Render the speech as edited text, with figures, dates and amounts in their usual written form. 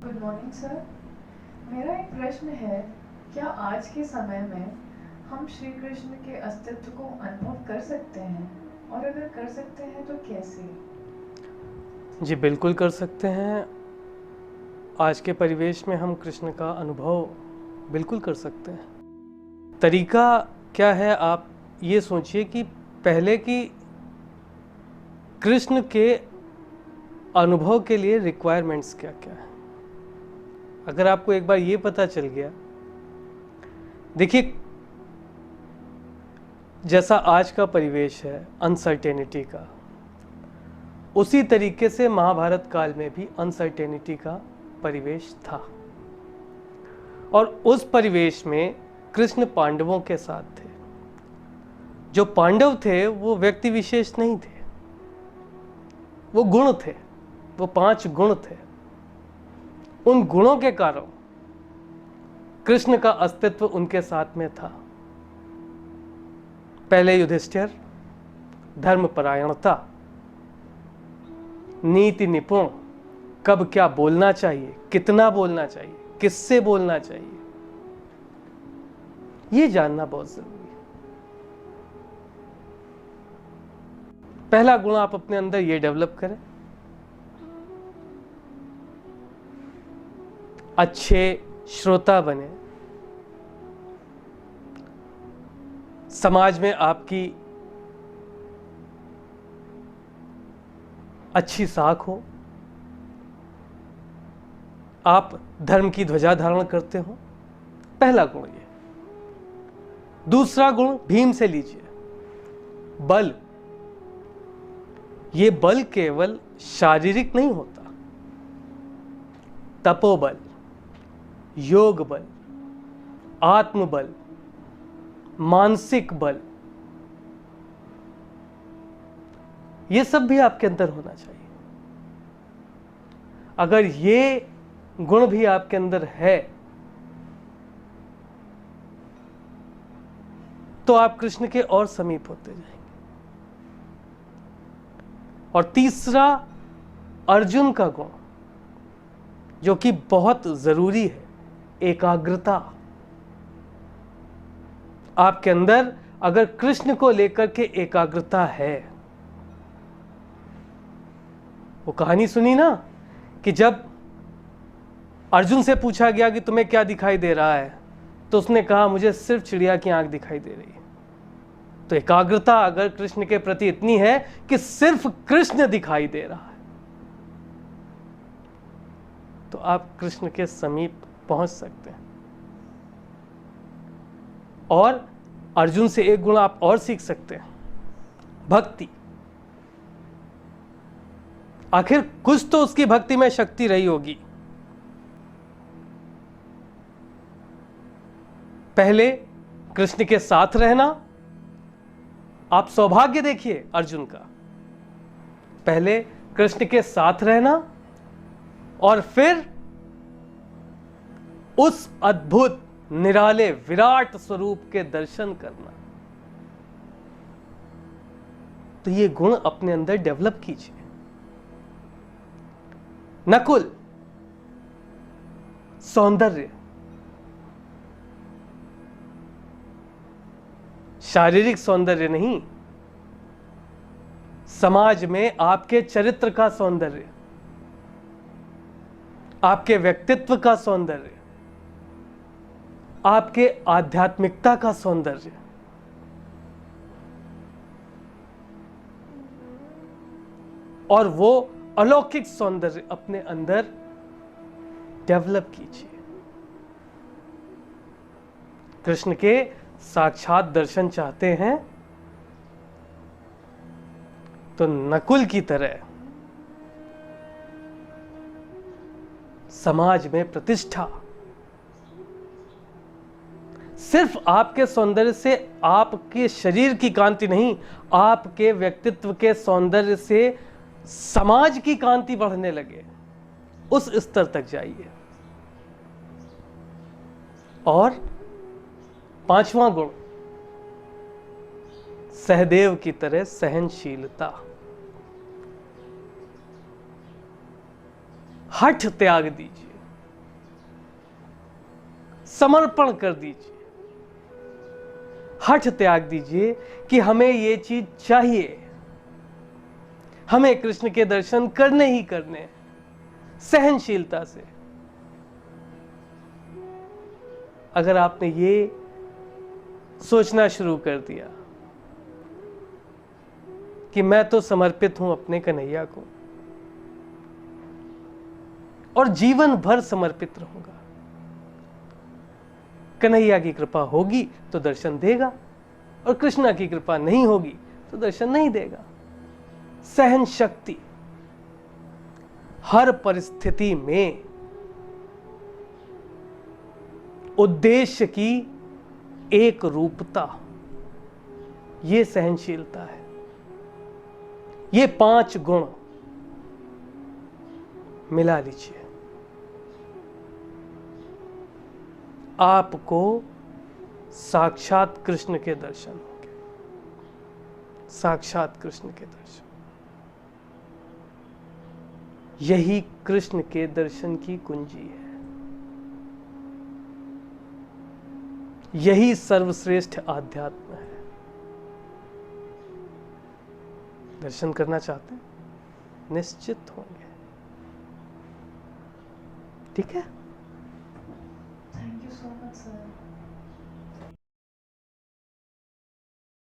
Good morning sir. मेरा एक प्रश्न है, क्या आज के समय में हम श्री कृष्ण के अस्तित्व को अनुभव कर सकते हैं, और अगर कर सकते हैं तो कैसे? जी बिल्कुल कर सकते हैं। आज के परिवेश में हम कृष्ण का अनुभव बिल्कुल कर सकते हैं। तरीका क्या है, आप ये सोचिए कि पहले की कृष्ण के अनुभव के लिए रिक्वायरमेंट्स क्या क्या है। अगर आपको एक बार ये पता चल गया, देखिए जैसा आज का परिवेश है अनसर्टेनिटी का, उसी तरीके से महाभारत काल में भी अनसर्टेनिटी का परिवेश था। और उस परिवेश में कृष्ण पांडवों के साथ थे। जो पांडव थे वो व्यक्ति विशेष नहीं थे, वो गुण थे, वो 5 गुण थे। उन गुणों के कारण कृष्ण का अस्तित्व उनके साथ में था। पहले युधिष्ठिर, धर्मपरायणता, नीति निपुण, कब क्या बोलना चाहिए, कितना बोलना चाहिए, किससे बोलना चाहिए, ये जानना बहुत जरूरी है। पहला गुण आप अपने अंदर ये डेवलप करें। अच्छे श्रोता बने, समाज में आपकी अच्छी साख हो, आप धर्म की ध्वजा धारण करते हो। पहला गुण ये। दूसरा गुण भीम से लीजिए, बल। ये बल केवल शारीरिक नहीं होता, तपोबल, योग बल, आत्मबल, मानसिक बल, ये सब भी आपके अंदर होना चाहिए। अगर ये गुण भी आपके अंदर है तो आप कृष्ण के और समीप होते जाएंगे। और तीसरा अर्जुन का गुण, जो कि बहुत जरूरी है, एकाग्रता। आपके अंदर अगर कृष्ण को लेकर के एकाग्रता है, वो कहानी सुनी ना कि जब अर्जुन से पूछा गया कि तुम्हें क्या दिखाई दे रहा है, तो उसने कहा मुझे सिर्फ चिड़िया की आंख दिखाई दे रही है। तो एकाग्रता अगर कृष्ण के प्रति इतनी है कि सिर्फ कृष्ण दिखाई दे रहा है, तो आप कृष्ण के समीप पहुंच सकते हैं। और अर्जुन से एक गुण आप और सीख सकते हैं, भक्ति। आखिर कुछ तो उसकी भक्ति में शक्ति रही होगी। पहले कृष्ण के साथ रहना, आप सौभाग्य देखिए अर्जुन का। पहले कृष्ण के साथ रहना और फिर उस अद्भुत निराले विराट स्वरूप के दर्शन करना। तो ये गुण अपने अंदर डेवलप कीजिए। नकुल, सौंदर्य, शारीरिक सौंदर्य नहीं, समाज में आपके चरित्र का सौंदर्य, आपके व्यक्तित्व का सौंदर्य, आपके आध्यात्मिकता का सौंदर्य। और वो अलौकिक सौंदर्य अपने अंदर डेवलप कीजिए। कृष्ण के साक्षात दर्शन चाहते हैं तो नकुल की तरह समाज में प्रतिष्ठा, सिर्फ आपके सौंदर्य से, आपके शरीर की कांति नहीं, आपके व्यक्तित्व के सौंदर्य से समाज की कांति बढ़ने लगे, उस स्तर तक जाइए। और 5वां गुण, सहदेव की तरह सहनशीलता। हठ त्याग दीजिए। समर्पण कर दीजिए, हठ त्याग दीजिए कि हमें ये चीज चाहिए, हमें कृष्ण के दर्शन करने ही करने हैं, सहनशीलता से। अगर आपने ये सोचना शुरू कर दिया कि मैं तो समर्पित हूं अपने कन्हैया को और जीवन भर समर्पित रहूंगा, कन्हैया की कृपा होगी तो दर्शन देगा और कृष्णा की कृपा नहीं होगी तो दर्शन नहीं देगा। सहन शक्ति, हर परिस्थिति में उद्देश्य की एक रूपता, ये सहनशीलता है। ये 5 गुण मिला लीजिए, आपको साक्षात कृष्ण के दर्शन होंगे, साक्षात कृष्ण के दर्शन। यही कृष्ण के दर्शन की कुंजी है, यही सर्वश्रेष्ठ आध्यात्म है। दर्शन करना चाहते हैं, निश्चित होंगे। ठीक है। Thank you so much sir.